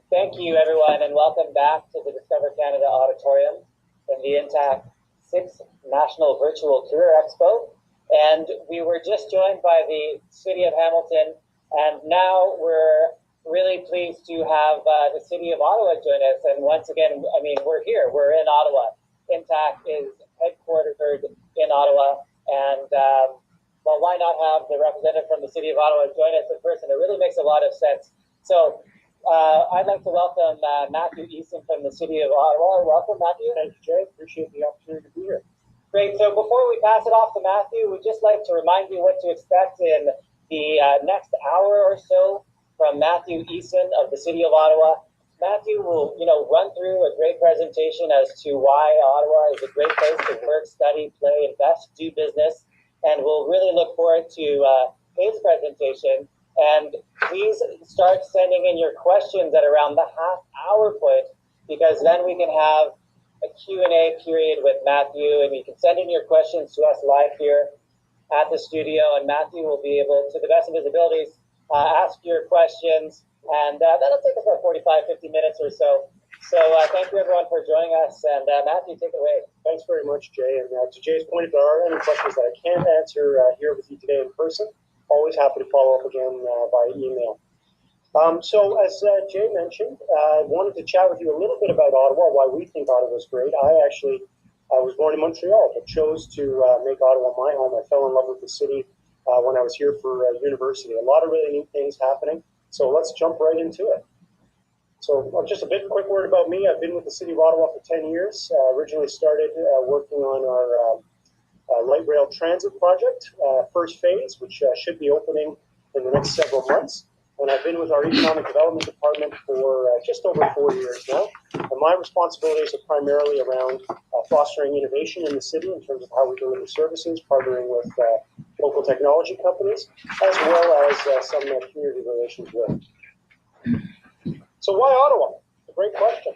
Thank you, everyone, and welcome back to the Discover Canada Auditorium in the In-TAC 6th National Virtual Career Expo. And we were just joined by the City of Hamilton, and now we're really pleased to have the City of Ottawa join us. And once again, I mean, we're here, we're in Ottawa. In-TAC is headquartered in Ottawa, and well, why not have the representative from the City of Ottawa join us in person? It really makes a lot of sense. So I'd like to welcome Matthew Easton from the City of Ottawa. Welcome, Matthew. Thank you, Jay. Appreciate the opportunity to be here. Great. So before we pass it off to Matthew, we'd just like to remind you what to expect in the next hour or so from Matthew Easton of the City of Ottawa. Matthew will, run through a great presentation as to why Ottawa is a great place to work, study, play, invest, do business, and we'll really look forward to his presentation. And please start sending in your questions at around the half-hour point, because then we can have a Q&A period with Matthew, and you can send in your questions to us live here at the studio, and Matthew will be able, to the best of his abilities, ask your questions, and that'll take us about 45, 50 minutes or so. So thank you, everyone, for joining us, and Matthew, take it away. Thanks very much, Jay. And to Jay's point, if there are any questions that I can't answer here with you today in person, always happy to follow up again via email. So as Jay mentioned, I wanted to chat with you a little bit about Ottawa, why we think Ottawa is great. I was born in Montreal, but chose to make Ottawa my home. I fell in love with the city when I was here for university. A lot of really neat things happening. So let's jump right into it. So just a quick word about me. I've been with the City of Ottawa for 10 years. Originally started working on our light rail transit project, first phase, which should be opening in the next several months. And I've been with our economic development department for just over 4 years now. And my responsibilities are primarily around fostering innovation in the city in terms of how we deliver services, partnering with local technology companies, as well as some community relations work. So why Ottawa? A great question.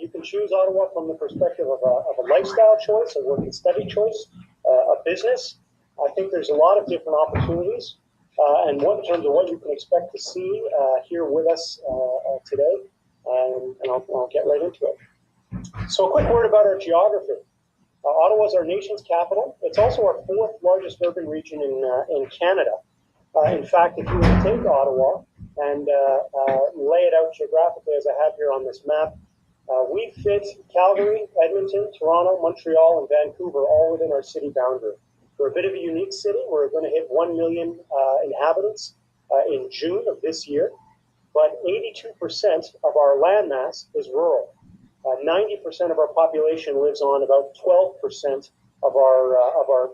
You can choose Ottawa from the perspective of a lifestyle choice, a work and study choice, a business. I think there's a lot of different opportunities, and in terms of what you can expect to see here with us today, and I'll get right into it. So a quick word about our geography. Ottawa is our nation's capital. It's also our fourth largest urban region in Canada. In fact, if you were to take Ottawa and lay it out geographically as I have here on this map, we fit Calgary, Edmonton, Toronto, Montreal, and Vancouver all within our city boundary. We're a bit of a unique city. We're going to hit 1 million inhabitants in June of this year, but 82% of our landmass is rural. 90% of our population lives on about 12% of our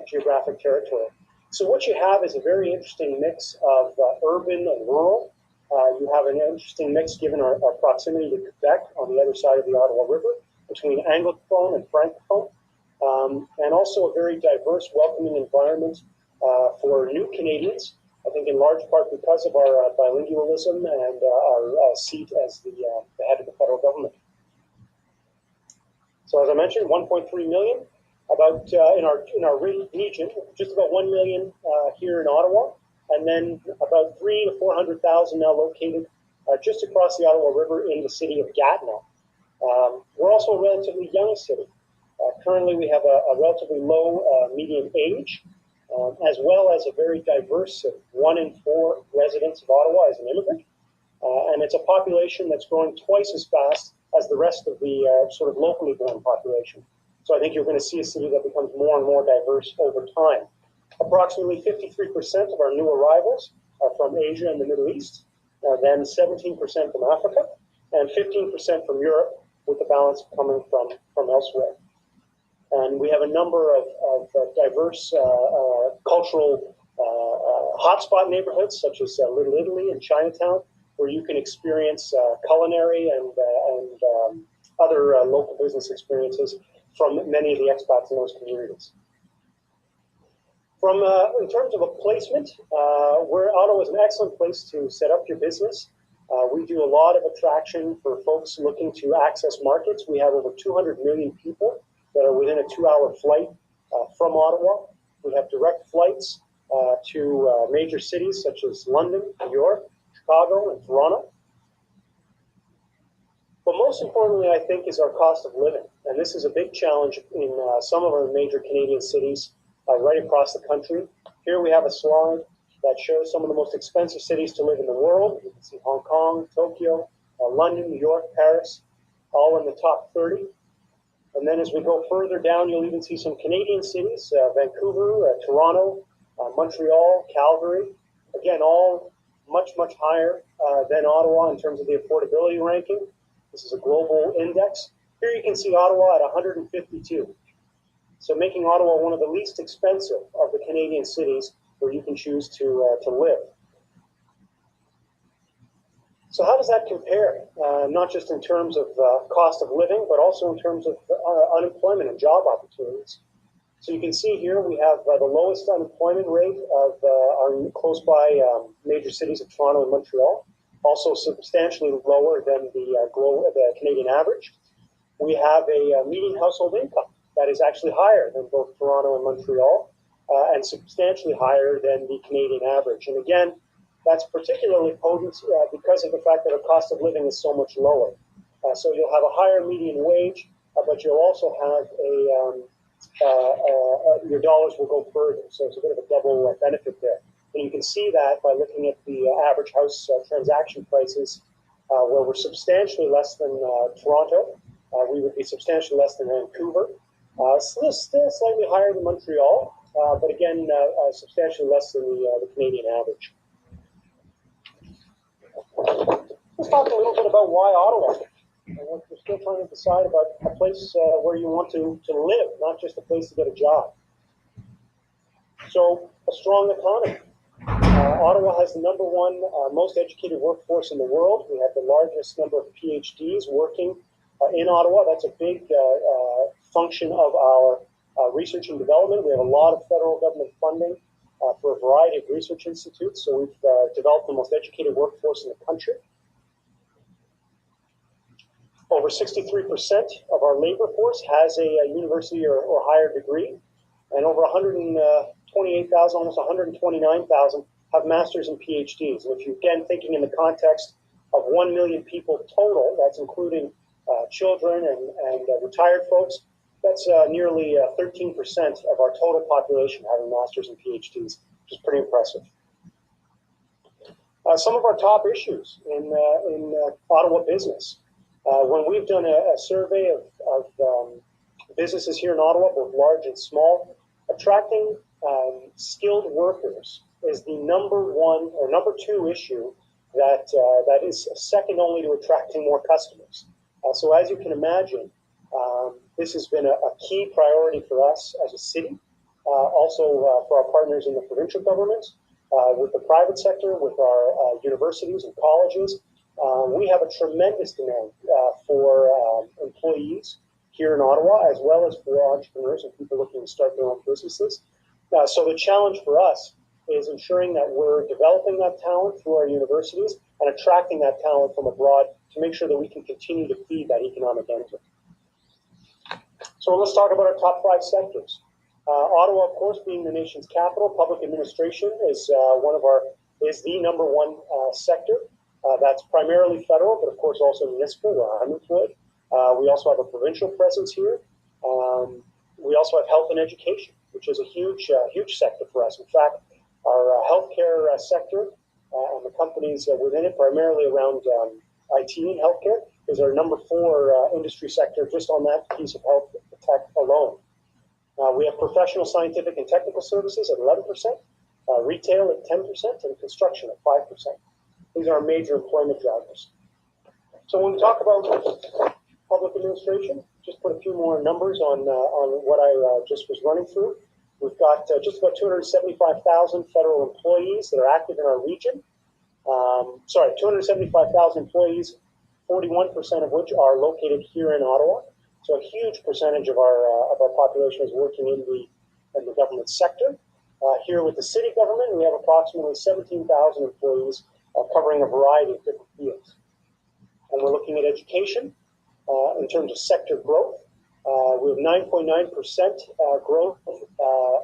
geographic territory. So what you have is a very interesting mix of urban and rural. You have an interesting mix given our proximity to Quebec on the other side of the Ottawa River, between Anglophone and Francophone, and also a very diverse, welcoming environment for new Canadians, I think in large part because of our bilingualism and our seat as the head of the federal government. So as I mentioned, 1.3 million, about in our region, just about 1 million here in Ottawa, and then about 300,000 to 400,000 now located just across the Ottawa River in the city of Gatineau. We're also a relatively young city. Currently, we have a relatively low median age, as well as a very diverse city. 1 in 4 residents of Ottawa is an immigrant, and it's a population that's growing twice as fast as the rest of the sort of locally born population. So I think you're going to see a city that becomes more and more diverse over time. Approximately 53% of our new arrivals are from Asia and the Middle East, then 17% from Africa, and 15% from Europe, with the balance coming from elsewhere. And we have a number of diverse cultural hotspot neighborhoods, such as Little Italy and Chinatown, where you can experience culinary and other local business experiences from many of the expats in those communities. In terms of a placement, Ottawa is an excellent place to set up your business. We do a lot of attraction for folks looking to access markets. We have over 200 million people that are within a 2-hour flight from Ottawa. We have direct flights to major cities such as London, New York, Chicago, and Toronto. most importantly, I think, is our cost of living. And this is a big challenge in some of our major Canadian cities right across the country. Here we have a slide that shows some of the most expensive cities to live in the world. You can see Hong Kong, Tokyo, London, New York, Paris, all in the top 30. And then as we go further down, you'll even see some Canadian cities, Vancouver, Toronto, Montreal, Calgary. Again, all much, much higher than Ottawa in terms of the affordability ranking. This is a global index. Here you can see Ottawa at 152. So making Ottawa one of the least expensive of the Canadian cities where you can choose to live. So how does that compare? Not just in terms of cost of living, but also in terms of unemployment and job opportunities. So you can see here we have the lowest unemployment rate of our close by major cities of Toronto and Montreal, also substantially lower than the Canadian average. We have a median household income that is actually higher than both Toronto and Montreal, and substantially higher than the Canadian average. And again, that's particularly potent because of the fact that our cost of living is so much lower. So you'll have a higher median wage, but you'll also have your dollars will go further. So it's a bit of a double benefit there. And you can see that by looking at the average house transaction prices, where we're substantially less than Toronto. We would be substantially less than Vancouver. Still slightly higher than Montreal, but again, substantially less than the Canadian average. Let's talk a little bit about why Ottawa. We're still trying to decide about a place where you want to live, not just a place to get a job. So, a strong economy. Ottawa has the number one most educated workforce in the world. We have the largest number of PhDs working in Ottawa. That's a big function of our research and development. We have a lot of federal government funding for a variety of research institutes. So we've developed the most educated workforce in the country. Over 63% of our labor force has a university or higher degree, and over 128,000, almost 129,000 have masters and PhDs. And if you're again thinking in the context of 1 million people total, that's including children and retired folks, that's nearly 13% of our total population having masters and PhDs, which is pretty impressive. Some of our top issues in Ottawa business. When we've done a survey of businesses here in Ottawa, both large and small, attracting skilled workers is the number one or number two issue that is second only to attracting more customers. So as you can imagine, this has been a key priority for us as a city, also for our partners in the provincial government, with the private sector, with our universities and colleges. We have a tremendous demand for employees here in Ottawa, as well as for entrepreneurs and people looking to start their own businesses. So the challenge for us is ensuring that we're developing that talent through our universities and attracting that talent from abroad to make sure that we can continue to feed that economic engine. So let's talk about our top 5 sectors. Ottawa, of course, being the nation's capital, public administration is the number one sector. That's primarily federal, but of course also municipal, where I'm employed. We also have a provincial presence here. We also have health and education, which is a huge sector for us. In fact, our healthcare sector and the companies within it, primarily around IT and healthcare, is our number 4 industry sector just on that piece of health tech alone. We have professional, scientific, and technical services at 11%, retail at 10%, and construction at 5%. These are our major employment drivers. So when we talk about public administration, just put a few more numbers on what I just was running through. We've got just about 275,000 federal employees that are active in our region. 275,000 employees, 41% of which are located here in Ottawa. So a huge percentage of our population is working in the government sector. Here with the city government, we have approximately 17,000 employees covering a variety of different fields. And we're looking at education in terms of sector growth. We have 9.9% growth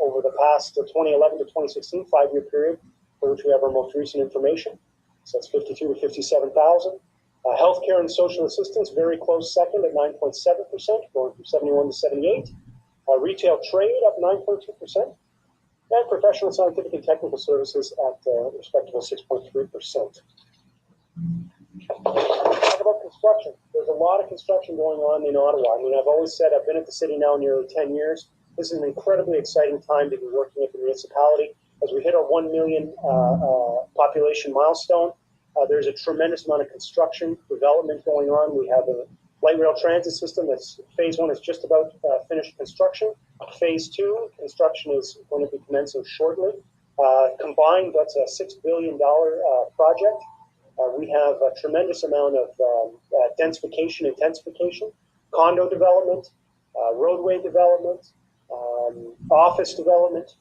over the past 2011 to 2016 5-year period, for which we have our most recent information. So that's 52 to 57,000. Healthcare and social assistance, very close second at 9.7%, going from 71 to 78. Retail trade up 9.2%. And professional, scientific, and technical services at respectable 6.3%. Talk about construction. There's a lot of construction going on in Ottawa. I mean, I've always said I've been at the city now nearly 10 years. This is an incredibly exciting time to be working at the municipality. As we hit our 1 million population milestone, there's a tremendous amount of construction development going on. We have a light rail transit system that's phase 1 is just about finished construction. Phase 2 construction is going to be commencing shortly. Combined, that's a $6 billion project. We have a tremendous amount of densification, intensification, condo development, roadway development, office development.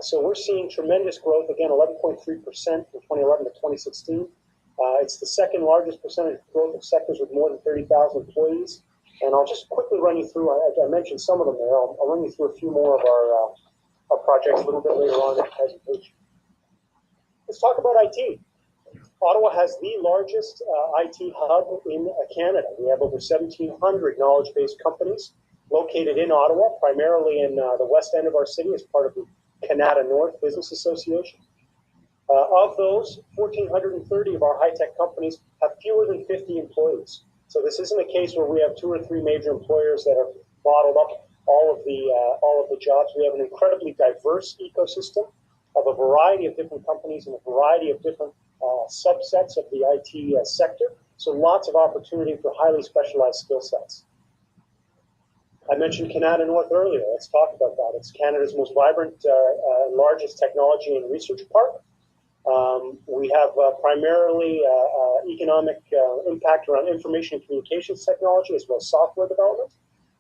So we're seeing tremendous growth, again, 11.3% from 2011 to 2016. It's the second largest percentage growth of sectors with more than 30,000 employees. And I'll just quickly run you through, I mentioned some of them there. I'll run you through a few more of our projects a little bit later on in the presentation. Let's talk about IT. Ottawa has the largest IT hub in Canada. We have over 1,700 knowledge-based companies located in Ottawa, primarily in the west end of our city as part of the Kanata North Business Association. Of those, 1,430 of our high-tech companies have fewer than 50 employees. So this isn't a case where we have 2 or 3 major employers that have bottled up all of the jobs. We have an incredibly diverse ecosystem of a variety of different companies and a variety of different subsets of the IT sector. So lots of opportunity for highly specialized skill sets. I mentioned Kanata North earlier. Let's talk about that. It's Canada's most vibrant, largest technology and research park. We have primarily economic impact around information and communications technology as well as software development.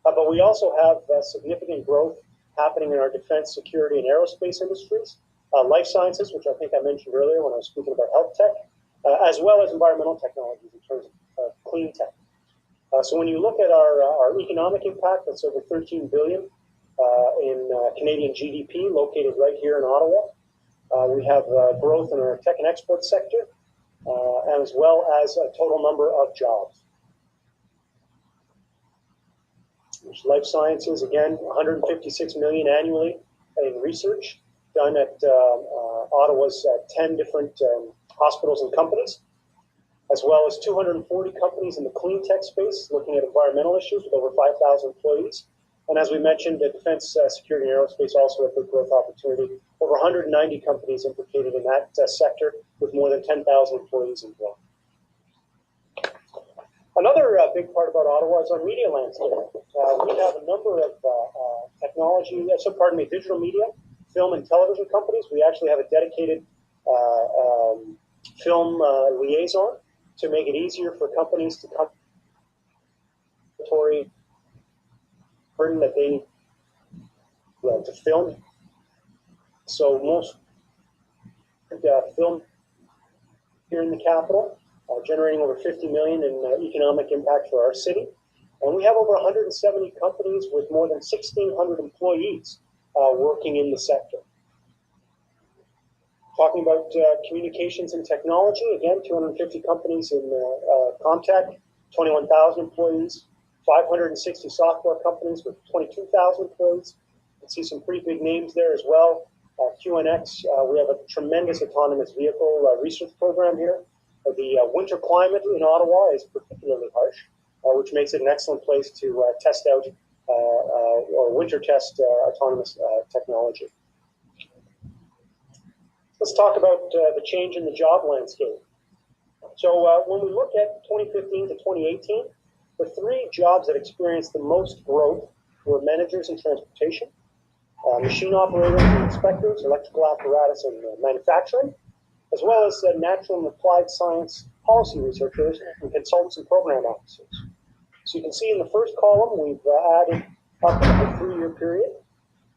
But we also have significant growth happening in our defense, security, and aerospace industries, life sciences, which I think I mentioned earlier when I was speaking about health tech, as well as environmental technologies in terms of clean tech. So when you look at our economic impact, that's over $13 billion in Canadian GDP located right here in Ottawa. We have growth in our tech and export sector, as well as a total number of jobs. There's life sciences, again, 156 million annually in research done at Ottawa's 10 different hospitals and companies, as well as 240 companies in the clean tech space looking at environmental issues with over 5,000 employees. And as we mentioned, the defense, security, and aerospace also a big growth opportunity. Over 190 companies implicated in that sector with more than 10,000 employees involved. Another big part about Ottawa is our media landscape. We have a number of digital media, film and television companies. We actually have a dedicated film liaison to make it easier for companies to come burden that they need to film. So most film here in the capital, generating over 50 million in economic impact for our city. And we have over 170 companies with more than 1,600 employees working in the sector. Talking about communications and technology, again, 250 companies in Comtech, 21,000 employees, 560 software companies with 22,000 employees. You can see some pretty big names there as well. QNX, we have a tremendous autonomous vehicle research program here. The winter climate in Ottawa is particularly harsh, which makes it an excellent place to test out or winter test autonomous technology. Let's talk about the change in the job landscape. So when we look at 2015 to 2018, the 3 jobs that experienced the most growth were managers in transportation, machine operators and inspectors, electrical apparatus and manufacturing, as well as natural and applied science policy researchers and consultants and program officers. So you can see in the first column, we've added up a 3-year period,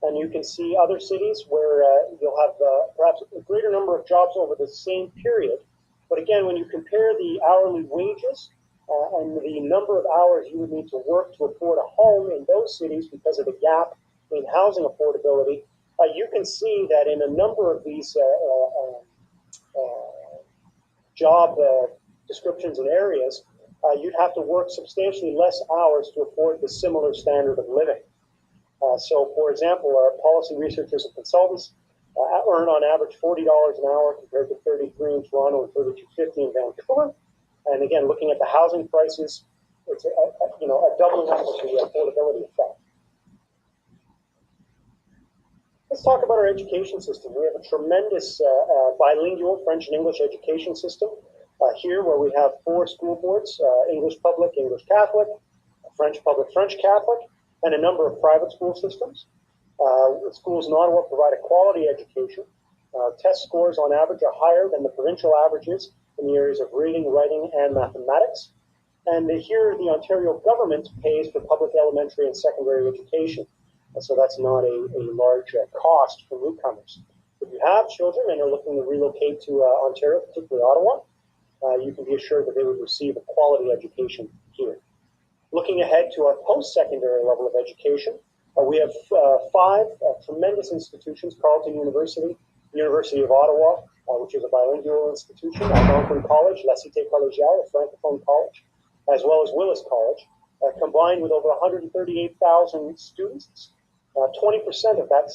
and you can see other cities where you'll have perhaps a greater number of jobs over the same period. But again, when you compare the hourly wages and the number of hours you would need to work to afford a home in those cities because of the gap in housing affordability, you can see that in a number of these job descriptions and areas, you'd have to work substantially less hours to afford the similar standard of living. So, for example, our policy researchers and consultants earn on average $40 an hour compared to $33 in Toronto and $32.50 in Vancouver. And again, looking at the housing prices, it's a doubling up of the affordability effect. Let's talk about our education system. We have a tremendous bilingual French and English education system here, where we have 4 school boards: English Public, English Catholic, French Public, French Catholic, and a number of private school systems. Schools in Ottawa provide a quality education. Test scores on average are higher than the provincial averages in the areas of reading, writing, and mathematics. And here, the Ontario government pays for public elementary and secondary education. So that's not a large cost for newcomers. If you have children and are looking to relocate to Ontario, particularly Ottawa, you can be assured that they would receive a quality education here. Looking ahead to our post-secondary level of education, we have 5 tremendous institutions: Carleton University, University of Ottawa, which is a bilingual institution, Algonquin College, La Cité Collégiale, a francophone college, as well as Willis College, combined with over 138,000 students. 20% of that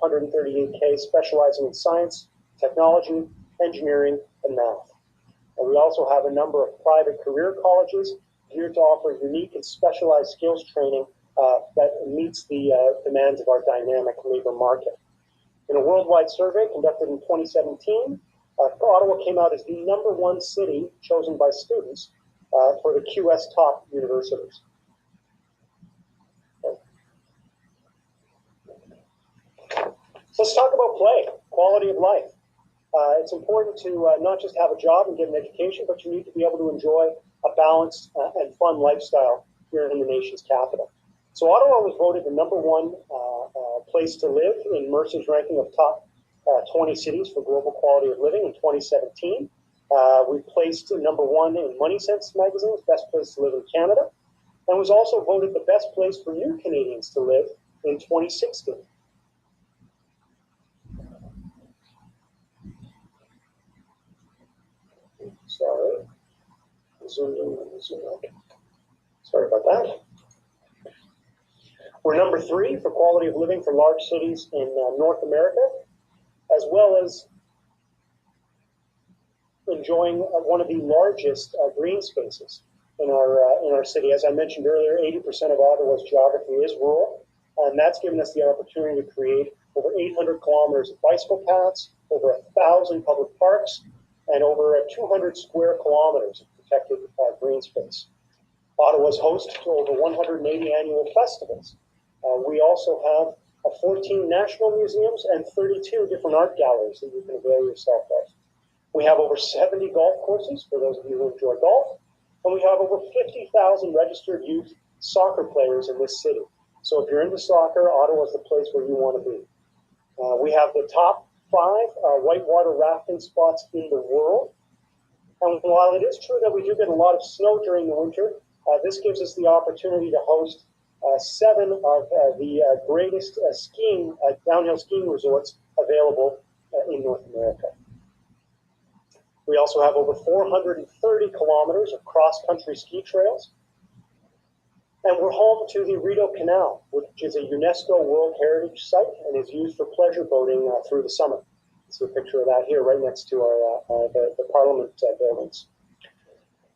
138K specializing in science, technology, engineering, and math. And we also have a number of private career colleges geared to offer unique and specialized skills training that meets the demands of our dynamic labor market. In a worldwide survey conducted in 2017, Ottawa came out as the #1 city chosen by students for the QS top universities. So let's talk about play, quality of life. It's important to not just have a job and get an education, but you need to be able to enjoy a balanced and fun lifestyle here in the nation's capital. So Ottawa was voted the #1 place to live in Mercer's ranking of top 20 cities for global quality of living in 2017. We placed #1 in Money Sense magazine's Best Place to Live in Canada, and was also voted the best place for new Canadians to live in 2016. Sorry. Zoom in, zoom out. Sorry about that. We're #3 for quality of living for large cities in North America, as well as enjoying one of the largest green spaces in our city. As I mentioned earlier, 80% of Ottawa's geography is rural, and that's given us the opportunity to create over 800 kilometers of bicycle paths, over 1,000 public parks, and over 200 square kilometers of protected green space. Ottawa's host to over 180 annual festivals. We also have 14 national museums and 32 different art galleries that you can avail yourself of. We have over 70 golf courses for those of you who enjoy golf, and we have over 50,000 registered youth soccer players in this city. So if you're into soccer, Ottawa is the place where you want to be. We have the top 5 whitewater rafting spots in the world. And while it is true that we do get a lot of snow during the winter, this gives us the opportunity to host 7 of the greatest downhill skiing resorts available in North America. We also have over 430 kilometers of cross-country ski trails. And we're home to the Rideau Canal, which is a UNESCO World Heritage Site and is used for pleasure boating through the summer. See a picture of that here right next to the Parliament buildings.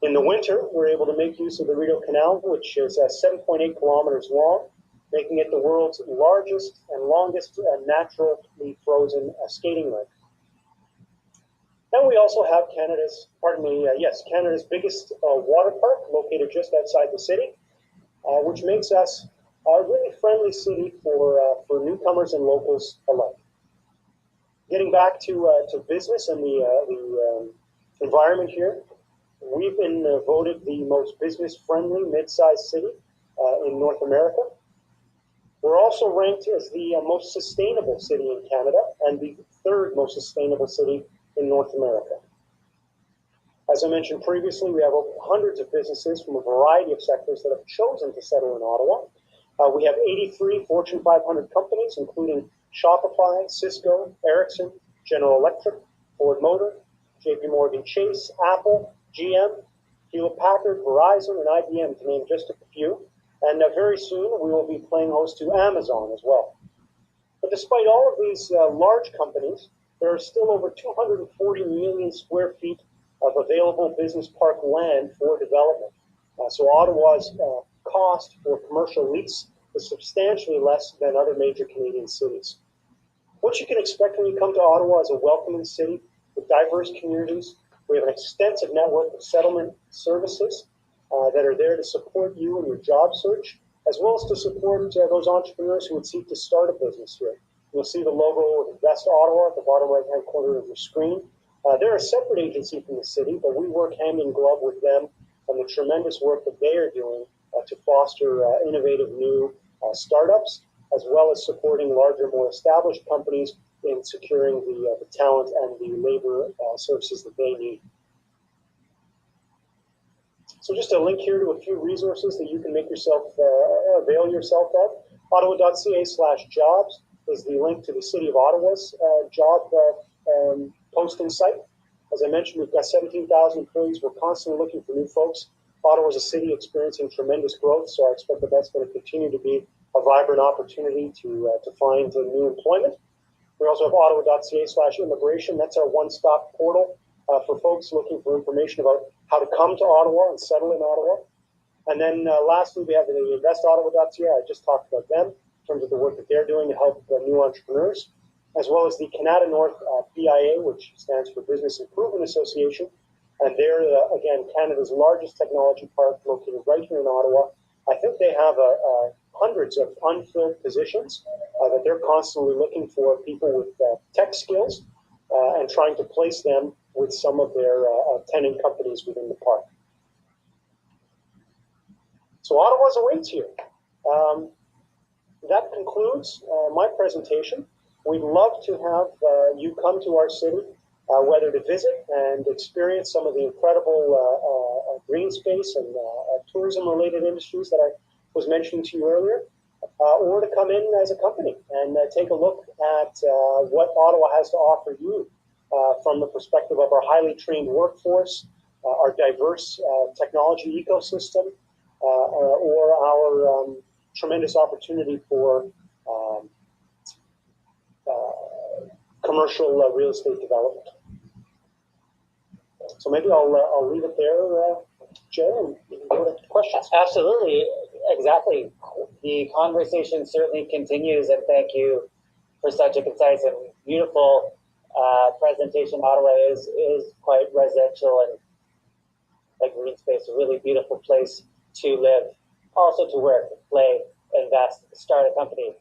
In the winter, we're able to make use of the Rideau Canal, which is 7.8 kilometers long, making it the world's largest and longest naturally frozen skating rink. And we also have Canada's biggest water park, located just outside the city, which makes us a really friendly city for newcomers and locals alike. Getting back to business and the environment here, we've been voted the most business-friendly mid-sized city in North America. We're also ranked as the most sustainable city in Canada and the 3rd most sustainable city in North America. As I mentioned previously, we have hundreds of businesses from a variety of sectors that have chosen to settle in Ottawa. We have 83 Fortune 500 companies, including Shopify, Cisco, Ericsson, General Electric, Ford Motor, JP Morgan Chase, Apple, GM, Hewlett Packard, Verizon, and IBM, to name just a few. And very soon we will be playing host to Amazon as well. But despite all of these large companies, there are still over 240 million square feet of available business park land for development. So Ottawa's cost for commercial lease is substantially less than other major Canadian cities. What you can expect when you come to Ottawa is a welcoming city with diverse communities. We have an extensive network of settlement services that are there to support you in your job search, as well as to support those entrepreneurs who would seek to start a business here. You'll see the logo of Invest Ottawa at the bottom right-hand corner of your screen. They're a separate agency from the city, but we work hand in glove with them on the tremendous work that they are doing to foster innovative new startups, as well as supporting larger, more established companies in securing the talent and the labor services that they need. So just a link here to a few resources that you can make yourself, avail yourself of. Ottawa.ca/jobs is the link to the City of Ottawa's job posting site. As I mentioned, we've got 17,000 employees. We're constantly looking for new folks. Ottawa is a city experiencing tremendous growth, so I expect that that's going to continue to be a vibrant opportunity to find new employment. We also have Ottawa.ca/immigration. That's our one-stop portal for folks looking for information about how to come to Ottawa and settle in Ottawa. And then lastly, we have the InvestOttawa.ca. I just talked about them in terms of the work that they're doing to help new entrepreneurs, as well as the Kanata North BIA, which stands for Business Improvement Association. And they're, again, Canada's largest technology park located right here in Ottawa. I think they have hundreds of unfilled positions that they're constantly looking for people with tech skills and trying to place them with some of their tenant companies within the park. So Ottawa's awaits you. That concludes my presentation. We'd love to have you come to our city, whether to visit and experience some of the incredible green space and tourism-related industries that I was mentioning to you earlier, or to come in as a company and take a look at what Ottawa has to offer you from the perspective of our highly trained workforce, our diverse technology ecosystem, or our tremendous opportunity for commercial real estate development. So maybe I'll leave it there, Jay, and you can go to questions. Absolutely, exactly. The conversation certainly continues, and thank you for such a concise and beautiful presentation. Ottawa is quite residential and like green space, a really beautiful place to live, also to work, play, invest, start a company.